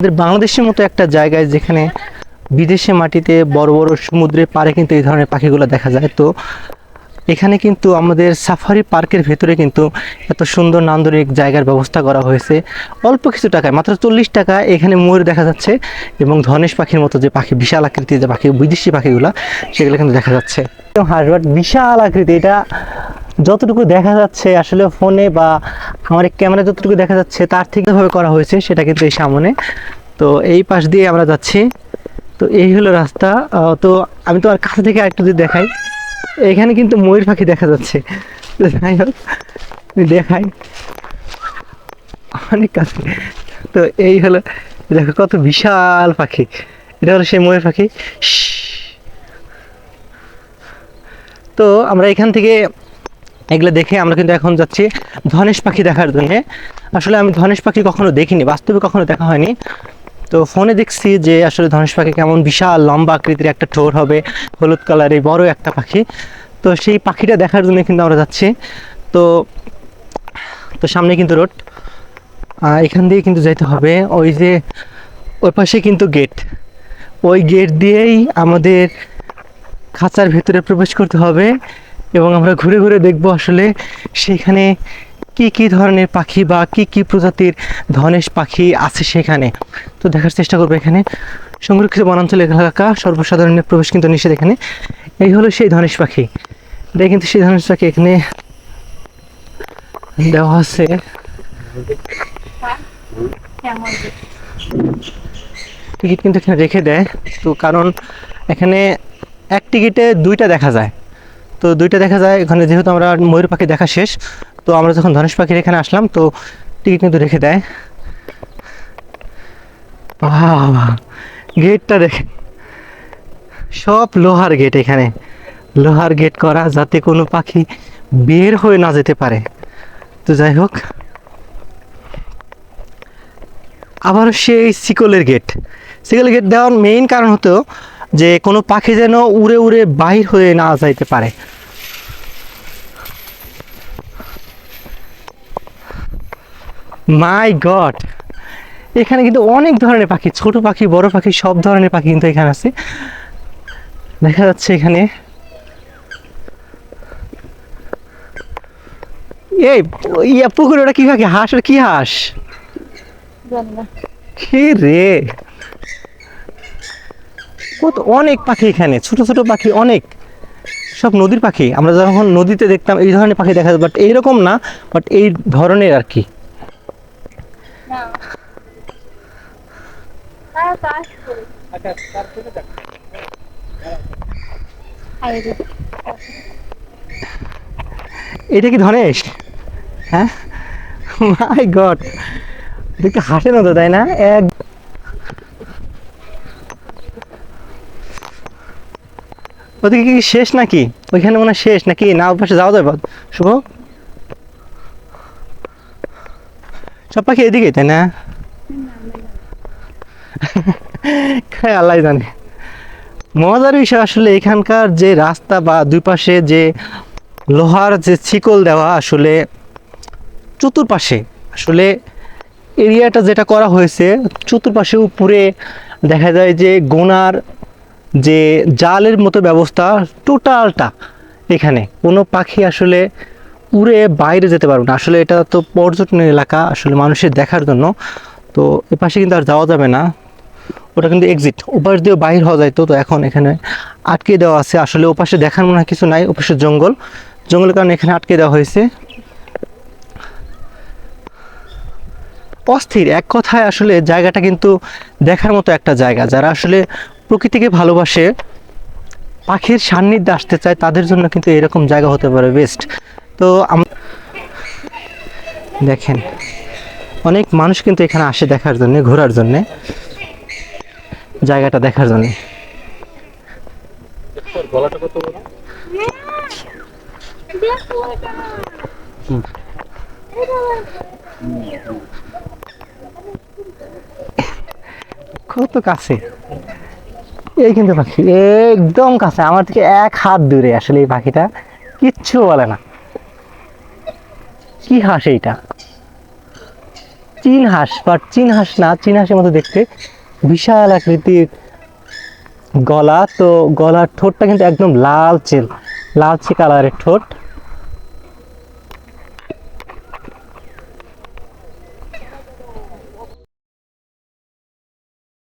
আমাদের বাংলাদেশের মতো একটা জায়গায় যেখানে বিদেশে মাটিতে বড় বড় সমুদ্রের পাড়ে কিন্তু এই ধরনের পাখিগুলো দেখা যায়। তো এখানে কিন্তু আমাদের সাফারি পার্কের ভেতরে কিন্তু এত সুন্দর নান্দনিক জায়গার ব্যবস্থা করা হয়েছে অল্প কিছু টাকায়, মাত্র 40 টাকা এখানে ময়ূর দেখা যাচ্ছে এবং ধনেশ পাখির মতো যে পাখি, বিশাল আকৃতির যে পাখি, বিদেশি পাখিগুলো সেগুলো কিন্তু দেখা যাচ্ছে। হাঁসবাট বিশাল আকৃতি, এটা যতটুকু দেখা যাচ্ছে আসলে ফোনে বা আমার ক্যামেরা যতটুকু দেখা যাচ্ছে তার থেকে ভাবে করা হয়েছে সেটা কিন্তু এই সামনে। তো এই পাশ দিয়ে আমরা যাচ্ছি, তো এই হলো রাস্তা। তো আমি তো আর কাছে থেকে আরেকটু যদি দেখাই, এখানে কিন্তু ময়ূর পাখি দেখা যাচ্ছে। যাই হোক দেখাই অনেক কাছে। তো এই হলো, দেখো কত বিশাল পাখি, এটা হলো সেই ময়ূর পাখি। তো আমরা এখান থেকে এগুলো দেখে আমরা কিন্তু এখন যাচ্ছি ধনেশ পাখি দেখার জন্যে। আসলে আমি ধনেশ পাখি কখনো দেখিনি, বাস্তবে কখনো দেখা হয়নি। তো ফোনে দেখছি যে আসলে ধনেশ পাখি কেমন বিশাল লম্বা আকৃতির একটা ঠোঁট হবে, হলুদ কালারের বড় একটা পাখি। তো সেই পাখিটা দেখার জন্য কিন্তু আমরা যাচ্ছি। তো তো সামনে কিন্তু রোড, এখান দিয়ে কিন্তু যেতে হবে। ওই যে ওই পাশে কিন্তু গেট, ওই গেট দিয়েই আমাদের খাঁচার ভেতরে প্রবেশ করতে হবে এবং আমরা ঘুরে ঘুরে দেখব আসলে সেখানে কি কি ধরনের পাখি বা কি কি প্রজাতির ধনেশ পাখি আছে সেখানে। তো দেখার চেষ্টা করবো। এখানে সংরক্ষিত বনাঞ্চল এলাকা, সর্বসাধারণের প্রবেশ কিন্তু নিষেধ এখানে। এই হলো সেই ধনেশ পাখি, এটা কিন্তু সেই ধনেশ পাখি এখানে দেওয়া আছে। টিকিট কিন্তু এখানে রেখে দেয়, তো কারণ এখানে এক টিকিটে দুইটা দেখা যায়। তো দুইটা দেখা যায় এখানে, যেহেতু আমরা ময়ূর পাখি দেখা শেষ, তো আমরা যখন ধনেশ পাখির এখানে আসলাম তো টিকিট কিন্তু রেখে দেয়। বাবা, গেটটা দেখে, সব লোহার গেট, এখানে লোহার গেট করা যাতে কোনো পাখি বের হয়ে না যেতে পারে। তো যাই হোক, আবার সেই শিকলের গেট, শিকলের গেট দেওয়ার মেইন কারণ হতো যে কোনো পাখি যেন উড়ে উড়ে বাহির হয়ে না যাইতে পারে। মাই গড, এখানে কিন্তু অনেক ধরনের পাখি, ছোট পাখি বড় পাখি সব ধরনের পাখি কিন্তু এখানে আছে, দেখা যাচ্ছে এখানে। এই ইয়া পুকুরে ওটা কি পাখি, হাঁস? আর কি হাঁস কি রে, কত অনেক পাখি এখানে, ছোট ছোট পাখি অনেক, সব নদীর পাখি। আমরা যখন নদীতে দেখতাম এই ধরনের পাখি দেখা যায়, বাট এইরকম না, বাট এই ধরনের আর কি। এটা কি ধনেশ? হ্যাঁ, মাই গড, দেখতে হাসের মতো তাই না? এক ওদিকে কি শেষ নাকি? ওইখানে মনে হয় শেষ নাকি? না ওই পাশে যাওয়া যাবে শুভ? সব পাখি এদিকে তাই না? আল্লাহ জানে। মজার বিষয় আসলে এখানকার যে রাস্তা বা দুই পাশে যে লোহার যে শিকল দেওয়া, আসলে চতুর্পাশে আসলে এরিয়াটা যেটা করা হয়েছে, চতুর্পাশে উপরে দেখা যায় যে গোনার যে জালের মতো ব্যবস্থা, টোটালটা এখানে কোনো পাখি আসলে উড়ে বাইরে যেতে পারবে না। আসলে এটা তো পর্যটন এলাকা আসলে মানুষের দেখার জন্য। তো এ পাশে কিন্তু আর যাওয়া যাবে না, ওটা কিন্তু এক্সিট, ওপাশ দিয়ে বাইর হওয়া যায়। তো এখন এখানে আটকে দেওয়া আছে। আসলে ওপাশে দেখার মনে হয় কিছু নাই, ওপাশে জঙ্গল, জঙ্গলের কারণে এখানে আটকে দেওয়া হয়েছে। অস্থির এক কথায়, আসলে জায়গাটা কিন্তু দেখার মতো একটা জায়গা। যারা আসলে প্রকৃতিকে ভালোবাসে, পাখির সান্নিধ্যে আসতে চায়, তাদের জন্য কিন্তু এরকম জায়গা হতে পারে বেস্ট। তো দেখেন অনেক মানুষ কিন্তু এখানে আসে দেখার জন্য, ঘোরার জন্য, জায়গাটা দেখার জন্য। কত কাছে এই কিন্তু পাখি, একদম কাছে, আমার থেকে এক হাত দূরে। আসলে এই পাখিটা কিচ্ছু বলে না। কি হাঁস এইটা? চীন হাঁস, বাট চীন হাঁস না, চীন হাঁসের মতো দেখতে, বিশাল আকৃতির গলা। তো গলার ঠোঁটটা কিন্তু একদম লালচে কালারের ঠোঁট।